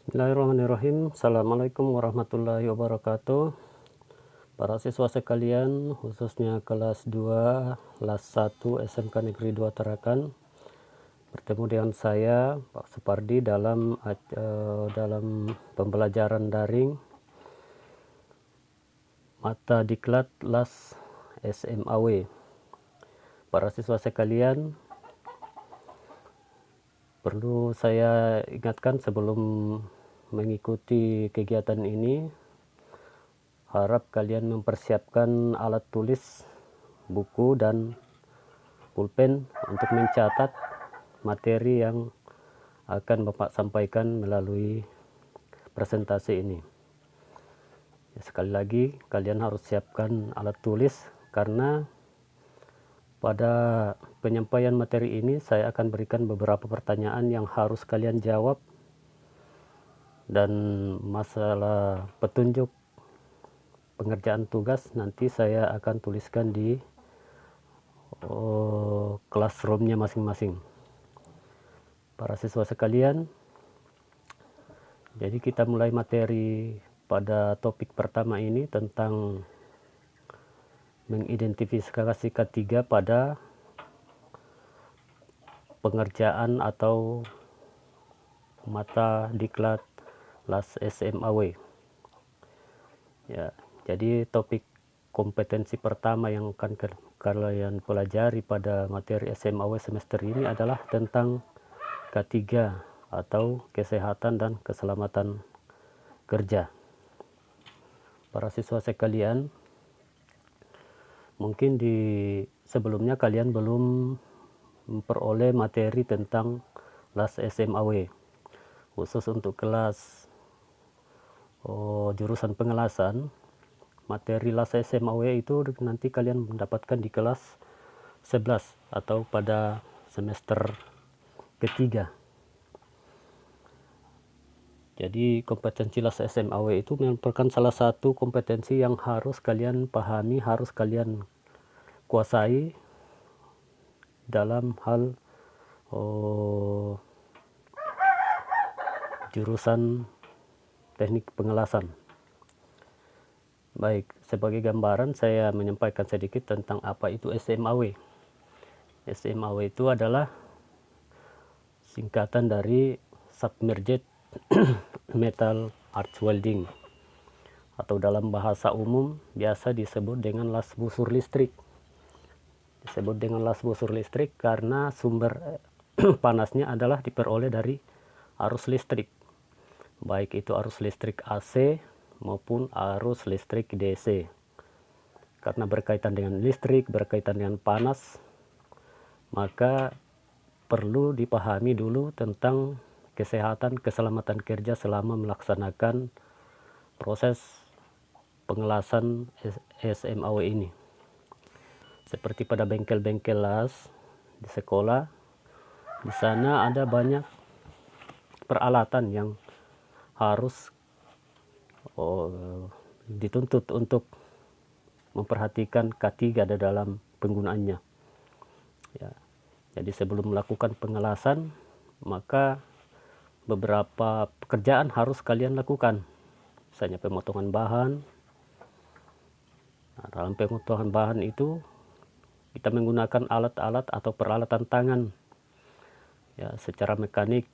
Bismillahirrahmanirrahim. Assalamualaikum warahmatullahi wabarakatuh. Para siswa sekalian, khususnya kelas 2, kelas 1 SMK Negeri 2 Tarakan. Bertemu dengan saya, Pak Supardi, dalam pembelajaran daring mata diklat LAS SMAW. Para siswa sekalian, perlu saya ingatkan sebelum mengikuti kegiatan ini, harap kalian mempersiapkan alat tulis, buku, dan pulpen untuk mencatat materi yang akan Bapak sampaikan melalui presentasi ini. Ya, sekali lagi, kalian harus siapkan alat tulis karena pada penyampaian materi ini saya akan berikan beberapa pertanyaan yang harus kalian jawab, dan masalah petunjuk pengerjaan tugas nanti saya akan tuliskan di classroomnya masing-masing. Para siswa sekalian, jadi kita mulai materi pada topik pertama ini tentang mengidentifikasi K3 pada pengerjaan atau mata diklat LAS SMAW. Ya, jadi topik kompetensi pertama yang akan kalian pelajari pada materi SMAW semester ini adalah tentang K3 atau kesehatan dan keselamatan kerja. Para siswa sekalian, mungkin di sebelumnya kalian belum memperoleh materi tentang LAS SMAW, khusus untuk kelas jurusan pengelasan. Materi LAS SMAW itu nanti kalian mendapatkan di kelas 11 atau pada semester ketiga. Jadi kompetensi LAS SMAW itu merupakan salah satu kompetensi yang harus kalian pahami, harus kalian kuasai dalam hal jurusan teknik pengelasan. Baik, sebagai gambaran saya menyampaikan sedikit tentang apa itu SMAW. SMAW itu adalah singkatan dari Submerged Metal Arch Welding, atau dalam bahasa umum biasa disebut dengan las busur listrik. Disebut dengan las busur listrik karena sumber panasnya adalah diperoleh dari arus listrik, baik itu arus listrik AC maupun arus listrik DC. Karena berkaitan dengan listrik, berkaitan dengan panas, maka perlu dipahami dulu tentang kesehatan keselamatan kerja selama melaksanakan proses pengelasan SMAW ini. Seperti pada bengkel-bengkel las di sekolah, di sana ada banyak peralatan yang harus dituntut untuk memperhatikan K3 di dalam penggunaannya. Ya, jadi sebelum melakukan pengelasan, maka beberapa pekerjaan harus kalian lakukan, misalnya pemotongan bahan. Nah, dalam pemotongan bahan itu kita menggunakan alat-alat atau peralatan tangan, ya, secara mekanik,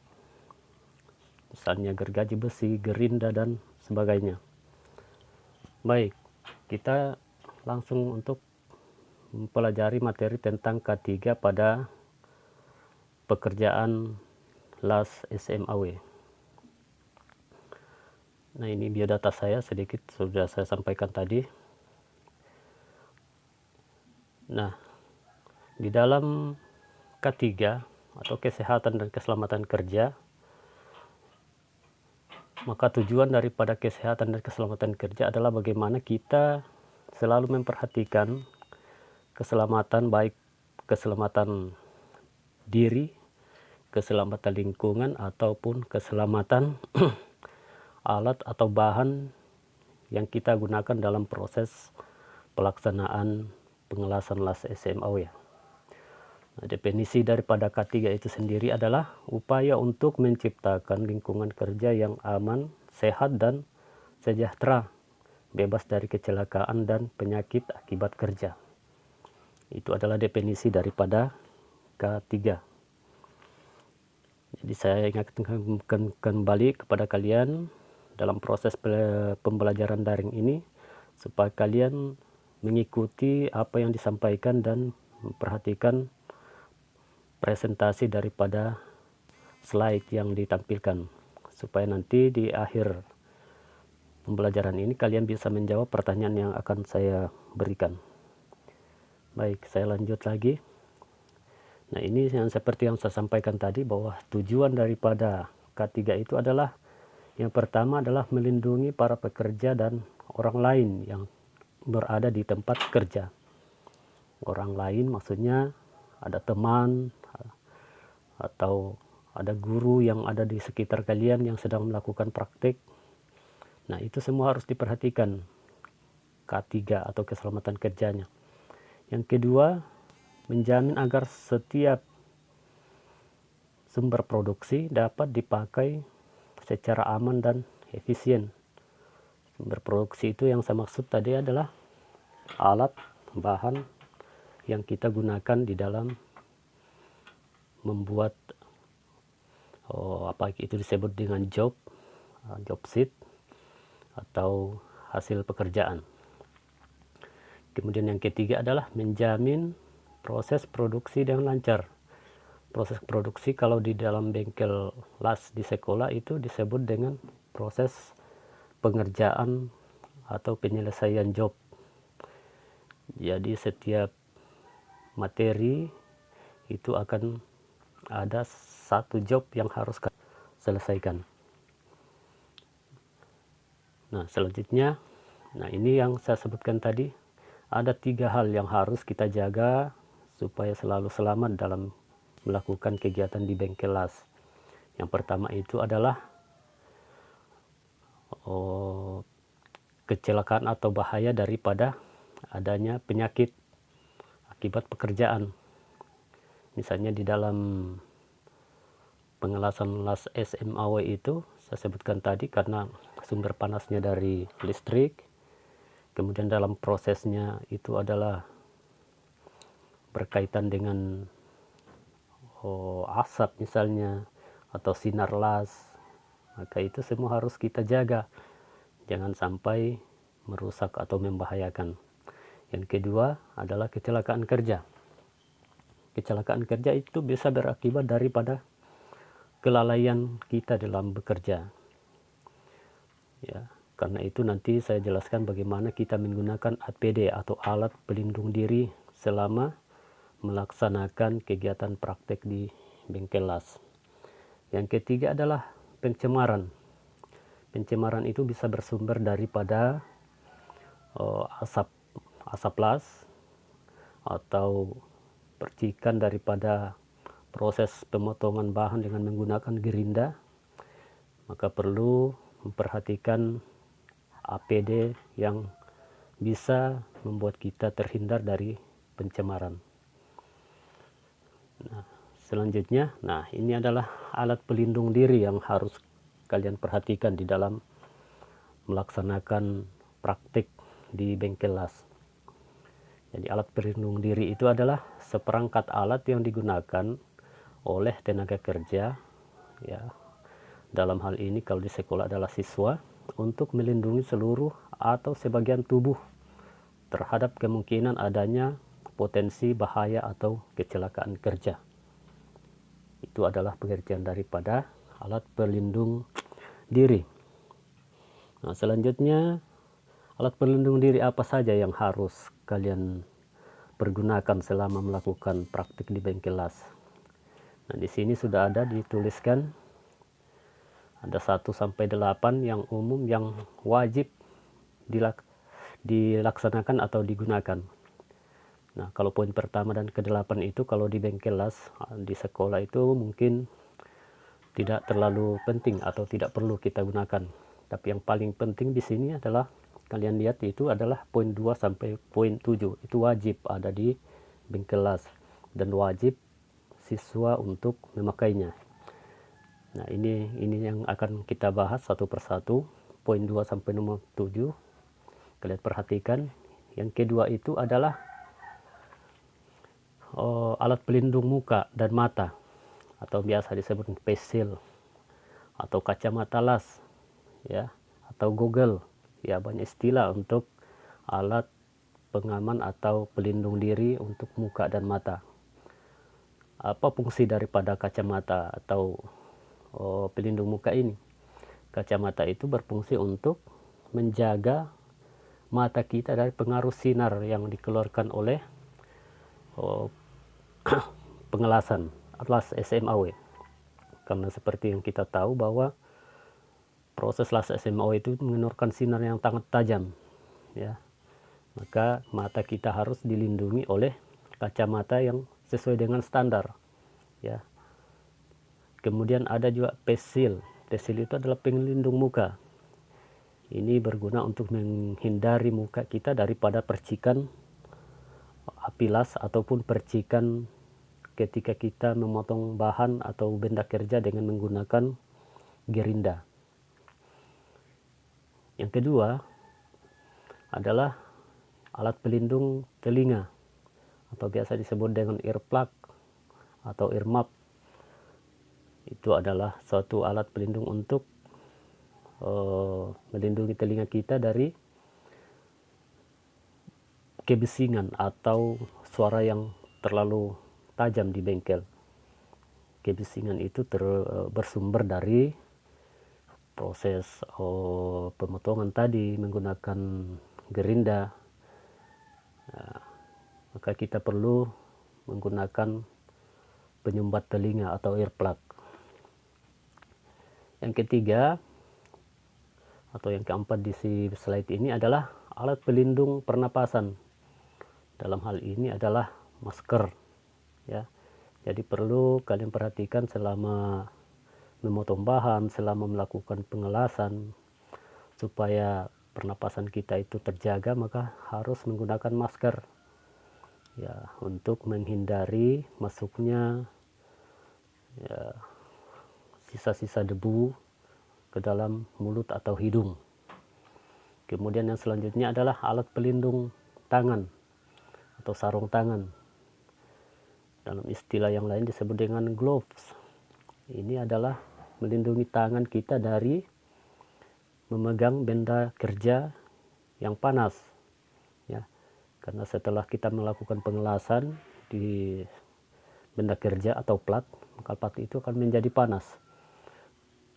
misalnya gergaji besi, gerinda, dan sebagainya. Baik, kita langsung untuk mempelajari materi tentang K3 pada pekerjaan LAS SMAW. Nah, ini biodata saya sedikit sudah saya sampaikan tadi. Nah, di dalam K3 atau kesehatan dan keselamatan kerja, maka tujuan daripada kesehatan dan keselamatan kerja adalah bagaimana kita selalu memperhatikan keselamatan, baik keselamatan diri, keselamatan lingkungan, ataupun keselamatan alat atau bahan yang kita gunakan dalam proses pelaksanaan pengelasan LAS SMAW. Definisi daripada K3 itu sendiri adalah upaya untuk menciptakan lingkungan kerja yang aman, sehat, dan sejahtera, bebas dari kecelakaan dan penyakit akibat kerja. Itu adalah definisi daripada K3. Jadi saya ingatkan kembali kepada kalian dalam proses pembelajaran daring ini, supaya kalian mengikuti apa yang disampaikan dan memperhatikan presentasi daripada slide yang ditampilkan, supaya nanti di akhir pembelajaran ini kalian bisa menjawab pertanyaan yang akan saya berikan. Baik, saya lanjut lagi. Nah, ini yang seperti yang saya sampaikan tadi, bahwa tujuan daripada K3 itu adalah, yang pertama adalah melindungi para pekerja dan orang lain yang berada di tempat kerja. Orang lain maksudnya ada teman atau ada guru yang ada di sekitar kalian yang sedang melakukan praktik. Nah, itu semua harus diperhatikan K3 atau keselamatan kerjanya. Yang kedua, menjamin agar setiap sumber produksi dapat dipakai secara aman dan efisien. Sumber produksi itu yang saya maksud tadi adalah alat, bahan yang kita gunakan di dalam membuat apa itu disebut dengan job sheet atau hasil pekerjaan. Kemudian yang ketiga adalah menjamin proses produksi dengan lancar. Proses produksi kalau di dalam bengkel las di sekolah itu disebut dengan proses pengerjaan atau penyelesaian job. Jadi setiap materi itu akan ada satu job yang harus selesaikan. Nah, selanjutnya, ini yang saya sebutkan tadi, ada 3 hal yang harus kita jaga supaya selalu selamat dalam melakukan kegiatan di bengkel las. Yang pertama itu adalah kecelakaan atau bahaya daripada adanya penyakit akibat pekerjaan. Misalnya di dalam pengelasan las SMAW itu saya sebutkan tadi, karena sumber panasnya dari listrik, kemudian dalam prosesnya itu adalah berkaitan dengan asap misalnya, atau sinar las, maka itu semua harus kita jaga, jangan sampai merusak atau membahayakan. Yang kedua adalah kecelakaan kerja. Kecelakaan kerja itu bisa berakibat daripada kelalaian kita dalam bekerja. Ya, karena itu nanti saya jelaskan bagaimana kita menggunakan APD atau alat pelindung diri selama melaksanakan kegiatan praktek di bengkel las. Yang ketiga adalah pencemaran. Pencemaran itu bisa bersumber daripada asap las atau percikan daripada proses pemotongan bahan dengan menggunakan gerinda. Maka perlu memperhatikan APD yang bisa membuat kita terhindar dari pencemaran. Nah, selanjutnya, ini adalah alat pelindung diri yang harus kalian perhatikan di dalam melaksanakan praktik di bengkel las. Jadi alat pelindung diri itu adalah seperangkat alat yang digunakan oleh tenaga kerja, ya, dalam hal ini kalau di sekolah adalah siswa, untuk melindungi seluruh atau sebagian tubuh terhadap kemungkinan adanya potensi bahaya atau kecelakaan kerja. Itu adalah pengertian daripada alat pelindung diri. Nah, selanjutnya, alat pelindung diri apa saja yang harus kalian pergunakan selama melakukan praktik di bengkel las? Nah, di sini sudah ada dituliskan, ada 1 sampai 8 yang umum yang wajib dilaksanakan atau digunakan. Nah, kalau poin pertama dan ke-8 itu kalau di bengkel las di sekolah itu mungkin tidak terlalu penting atau tidak perlu kita gunakan. Tapi yang paling penting di sini adalah kalian lihat itu adalah poin 2 sampai poin 7. Itu wajib ada di bengkel las dan wajib siswa untuk memakainya. Nah, ini yang akan kita bahas satu persatu, poin 2 sampai nomor 7. Kalian perhatikan. Yang kedua itu adalah alat pelindung muka dan mata, atau biasa disebut face shield atau kacamata las, ya, atau goggle. Ya, banyak istilah untuk alat pengaman atau pelindung diri untuk muka dan mata. Apa fungsi daripada kacamata atau pelindung muka ini? Kacamata itu berfungsi untuk menjaga mata kita dari pengaruh sinar yang dikeluarkan oleh pengelasan las SMAW. Karena seperti yang kita tahu bahwa proses las SMAW itu mengeluarkan sinar yang sangat tajam, ya. Maka mata kita harus dilindungi oleh kacamata yang sesuai dengan standar, ya. Kemudian ada juga face shield. Face shield itu adalah pelindung muka. Ini berguna untuk menghindari muka kita daripada percikan api las ataupun percikan ketika kita memotong bahan atau benda kerja dengan menggunakan gerinda. Yang kedua adalah alat pelindung telinga, atau biasa disebut dengan earplug atau earmuff. Itu adalah suatu alat pelindung untuk melindungi telinga kita dari kebisingan atau suara yang terlalu tajam di bengkel. Kebisingan itu bersumber dari proses pemotongan tadi menggunakan gerinda. Nah, maka kita perlu menggunakan penyumbat telinga atau earplug. Yang ketiga atau yang keempat di slide ini adalah alat pelindung pernapasan. Dalam hal ini adalah masker, ya. Jadi perlu kalian perhatikan selama memotong bahan, selama melakukan pengelasan, supaya pernapasan kita itu terjaga, maka harus menggunakan masker, ya, untuk menghindari masuknya, ya, sisa-sisa debu ke dalam mulut atau hidung. Kemudian yang selanjutnya adalah alat pelindung tangan atau sarung tangan. Dalam istilah yang lain disebut dengan gloves. Ini adalah melindungi tangan kita dari memegang benda kerja yang panas, ya. Karena setelah kita melakukan pengelasan di benda kerja atau plat, maka plat itu akan menjadi panas.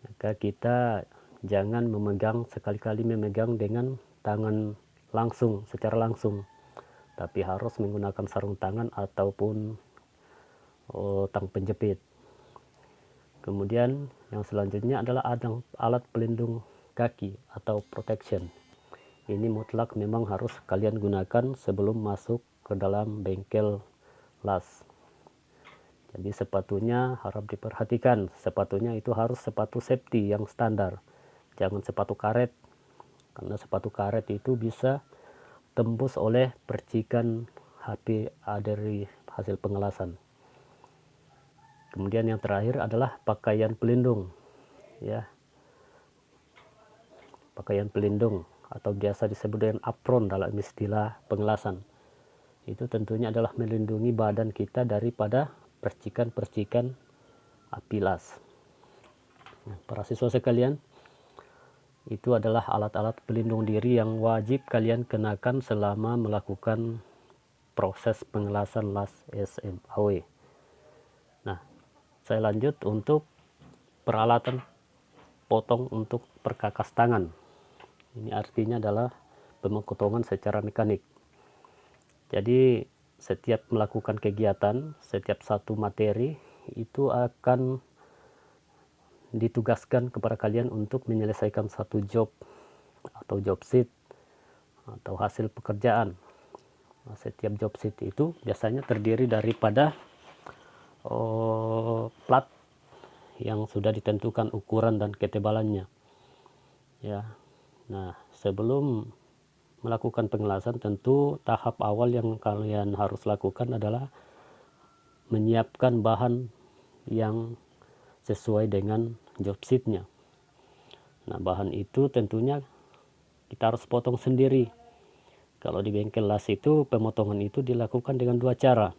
Maka kita jangan sekali-kali memegang dengan tangan langsung, secara langsung, tapi harus menggunakan sarung tangan ataupun tang penjepit. Kemudian yang selanjutnya adalah alat pelindung kaki atau protection. Ini mutlak memang harus kalian gunakan sebelum masuk ke dalam bengkel las. Jadi sepatunya harap diperhatikan, sepatunya itu harus sepatu safety yang standar, jangan sepatu karet, karena sepatu karet itu bisa tembus oleh percikan HP dari hasil pengelasan. Kemudian yang terakhir adalah pakaian pelindung, ya. Pakaian pelindung atau biasa disebut dengan apron dalam istilah pengelasan. Itu tentunya adalah melindungi badan kita daripada percikan-percikan api las. Nah, para siswa sekalian, itu adalah alat-alat pelindung diri yang wajib kalian kenakan selama melakukan proses pengelasan las SMAW. Nah, saya lanjut untuk peralatan potong untuk perkakas tangan. Ini artinya adalah pemotongan secara mekanik. Jadi setiap melakukan kegiatan, setiap satu materi itu akan ditugaskan kepada kalian untuk menyelesaikan satu job atau job sheet atau hasil pekerjaan. Nah, setiap job sheet itu biasanya terdiri daripada plat yang sudah ditentukan ukuran dan ketebalannya, ya. Nah, sebelum melakukan pengelasan, tentu tahap awal yang kalian harus lakukan adalah menyiapkan bahan yang sesuai dengan job sheet-nya. Nah, bahan itu tentunya kita harus potong sendiri. Kalau di bengkel las itu pemotongan itu dilakukan dengan dua cara.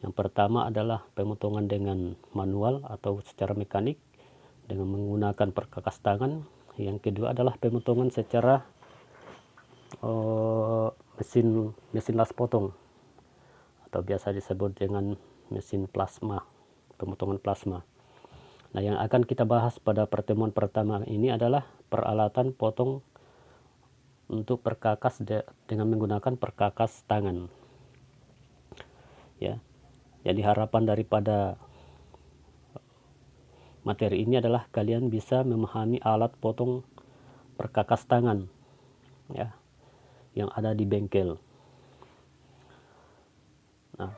Yang pertama adalah pemotongan dengan manual atau secara mekanik dengan menggunakan perkakas tangan. Yang kedua adalah pemotongan secara mesin las potong atau biasa disebut dengan mesin plasma, pemotongan plasma. Nah, yang akan kita bahas pada pertemuan pertama ini adalah peralatan potong untuk perkakas dengan menggunakan perkakas tangan. Ya. Jadi harapan daripada materi ini adalah kalian bisa memahami alat potong perkakas tangan ya yang ada di bengkel. Nah,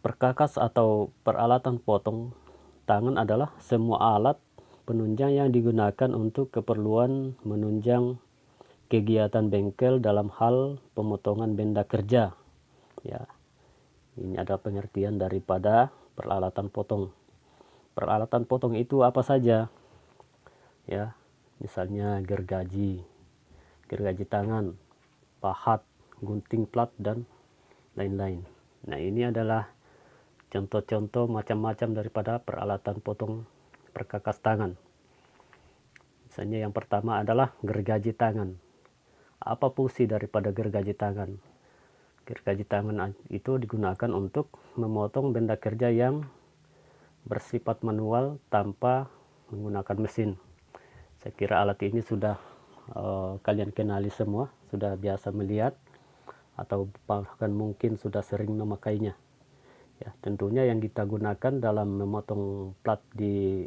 perkakas atau peralatan potong tangan adalah semua alat penunjang yang digunakan untuk keperluan menunjang kegiatan bengkel dalam hal pemotongan benda kerja. Ya, ini ada pengertian daripada peralatan potong. Peralatan potong itu apa saja? Ya, misalnya gergaji tangan, pahat, gunting plat, dan lain-lain. Nah, ini adalah contoh-contoh macam-macam daripada peralatan potong perkakas tangan. Misalnya yang pertama adalah gergaji tangan. Apa fungsi daripada gergaji tangan? Gergaji tangan itu digunakan untuk memotong benda kerja yang bersifat manual tanpa menggunakan mesin. Saya kira alat ini sudah kalian kenali semua, sudah biasa melihat atau bahkan mungkin sudah sering memakainya. Ya, tentunya yang kita gunakan dalam memotong plat di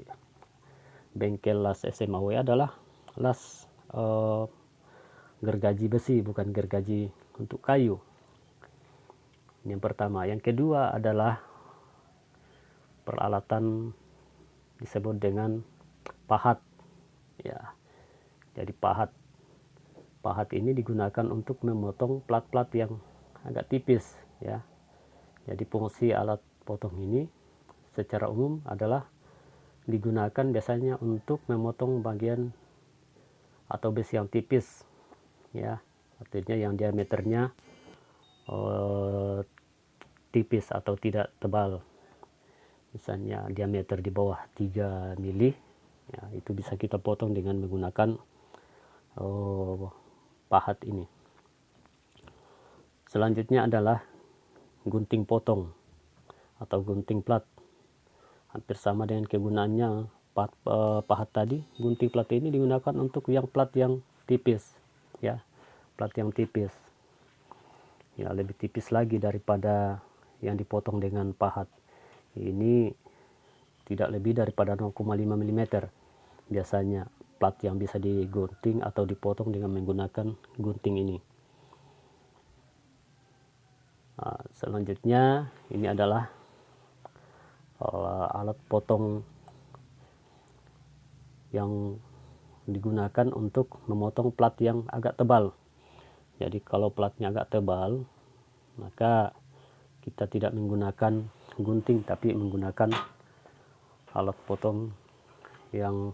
bengkel las SMAW adalah las gergaji besi, bukan gergaji untuk kayu. Yang pertama. Yang kedua adalah peralatan disebut dengan pahat. Ya, jadi pahat ini digunakan untuk memotong plat-plat yang agak tipis. Ya, jadi fungsi alat potong ini secara umum adalah digunakan biasanya untuk memotong bagian atau besi yang tipis, ya, artinya yang diameternya tipis atau tidak tebal. Misalnya diameter di bawah 3 mili, ya, itu bisa kita potong dengan menggunakan pahat ini. Selanjutnya adalah gunting potong atau gunting plat. Hampir sama dengan kegunaannya pahat tadi. Gunting plat ini digunakan untuk yang plat yang tipis, ya, plat yang tipis, ya, lebih tipis lagi daripada yang dipotong dengan pahat. Ini tidak lebih daripada 0,5 mm biasanya plat yang bisa digunting atau dipotong dengan menggunakan gunting ini. Nah, selanjutnya ini adalah alat potong yang digunakan untuk memotong plat yang agak tebal. Jadi kalau platnya agak tebal, maka kita tidak menggunakan gunting tapi menggunakan alat potong yang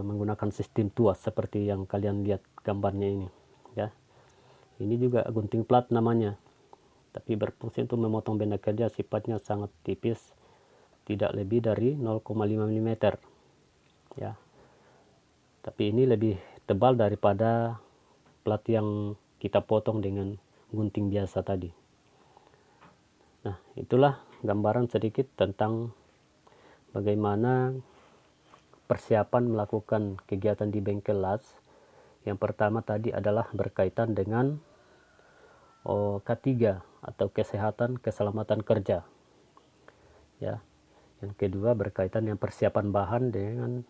menggunakan sistem tuas seperti yang kalian lihat gambarnya ini, ya. Ini juga gunting plat namanya, tapi berfungsi untuk memotong benda kerja, sifatnya sangat tipis, tidak lebih dari 0,5 mm, ya. Tapi ini lebih tebal daripada plat yang kita potong dengan gunting biasa tadi. Nah, itulah gambaran sedikit tentang bagaimana persiapan melakukan kegiatan di bengkel las. Yang pertama tadi adalah berkaitan dengan K3 atau kesehatan keselamatan kerja, ya. Yang kedua berkaitan dengan persiapan bahan dengan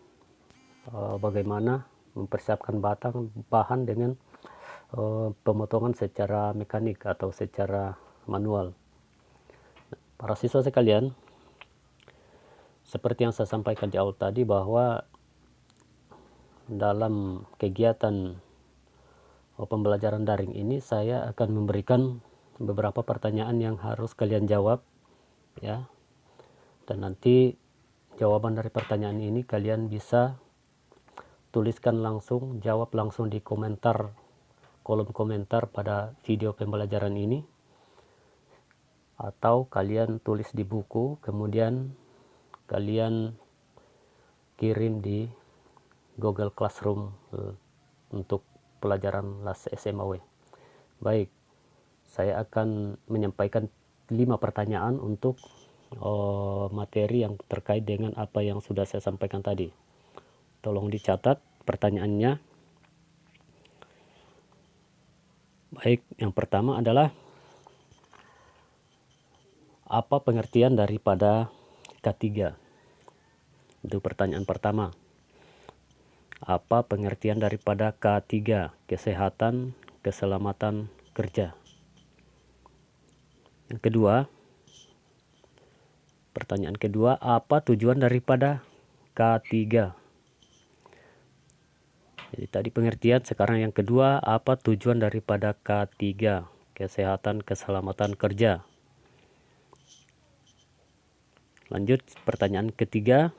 bagaimana mempersiapkan bahan dengan pemotongan secara mekanik atau secara manual. Para siswa sekalian, seperti yang saya sampaikan di awal tadi, bahwa dalam kegiatan pembelajaran daring ini saya akan memberikan beberapa pertanyaan yang harus kalian jawab ya. Dan nanti jawaban dari pertanyaan ini kalian bisa tuliskan langsung, jawab langsung di komentar, kolom komentar pada video pembelajaran ini, atau kalian tulis di buku kemudian kalian kirim di Google Classroom untuk pelajaran LAS SMAW. Baik, saya akan menyampaikan 5 pertanyaan untuk materi yang terkait dengan apa yang sudah saya sampaikan tadi. Tolong dicatat pertanyaannya. Baik, yang pertama adalah apa pengertian daripada K3? Itu pertanyaan pertama. Apa pengertian daripada K3? Kesehatan, keselamatan kerja. Yang kedua, pertanyaan kedua, apa tujuan daripada K3? Jadi tadi pengertian, sekarang yang kedua, apa tujuan daripada K3? Kesehatan, keselamatan kerja. Lanjut, pertanyaan ketiga.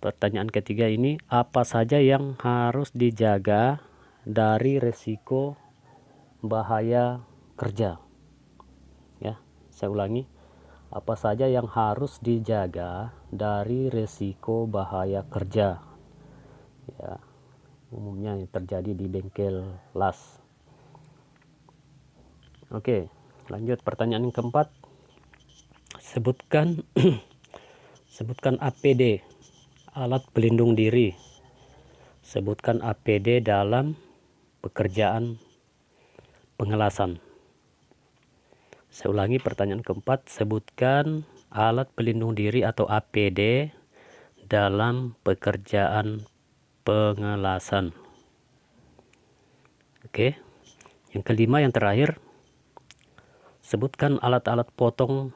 Pertanyaan ketiga ini, apa saja yang harus dijaga dari resiko bahaya kerja? Ya, saya ulangi. Apa saja yang harus dijaga dari resiko bahaya kerja? Ya, umumnya yang terjadi di bengkel las. Oke, lanjut pertanyaan yang keempat. Sebutkan sebutkan APD, alat pelindung diri. Sebutkan APD dalam pekerjaan pengelasan. Saya ulangi pertanyaan keempat, sebutkan alat pelindung diri atau APD dalam pekerjaan pengelasan. Oke. Yang kelima, yang terakhir, sebutkan alat-alat potong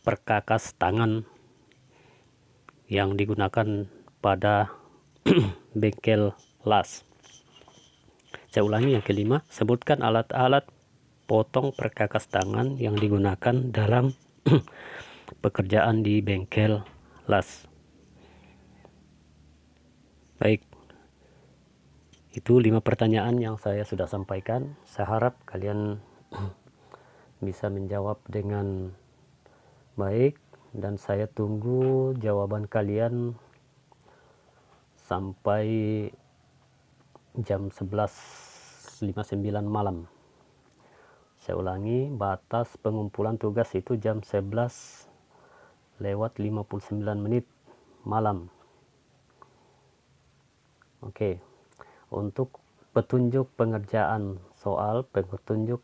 perkakas tangan yang digunakan pada bengkel las. Saya ulangi yang kelima, sebutkan alat-alat potong perkakas tangan yang digunakan dalam pekerjaan di bengkel las. Baik, itu 5 pertanyaan yang saya sudah sampaikan. Saya harap kalian bisa menjawab dengan baik, dan saya tunggu jawaban kalian sampai jam 11.59 malam. Saya ulangi, batas pengumpulan tugas itu jam 11:59 malam. Oke. Untuk petunjuk pengerjaan soal, petunjuk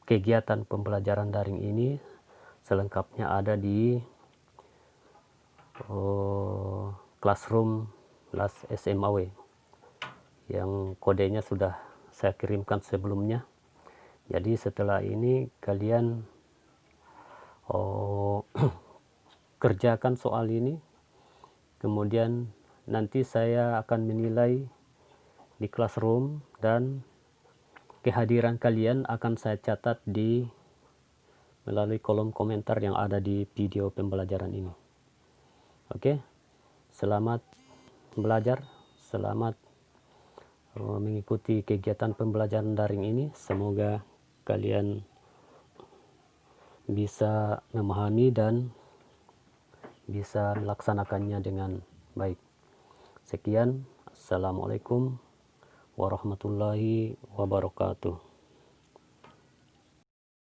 kegiatan pembelajaran daring ini selengkapnya ada di Classroom LAS SMAW yang kodenya sudah saya kirimkan sebelumnya. Jadi setelah ini kalian kerjakan soal ini, kemudian nanti saya akan menilai di Classroom dan kehadiran kalian akan saya catat melalui kolom komentar yang ada di video pembelajaran ini. Oke, selamat belajar, selamat mengikuti kegiatan pembelajaran daring ini. Semoga kalian bisa memahami dan bisa melaksanakannya dengan baik. Sekian, assalamualaikum warahmatullahi wabarakatuh.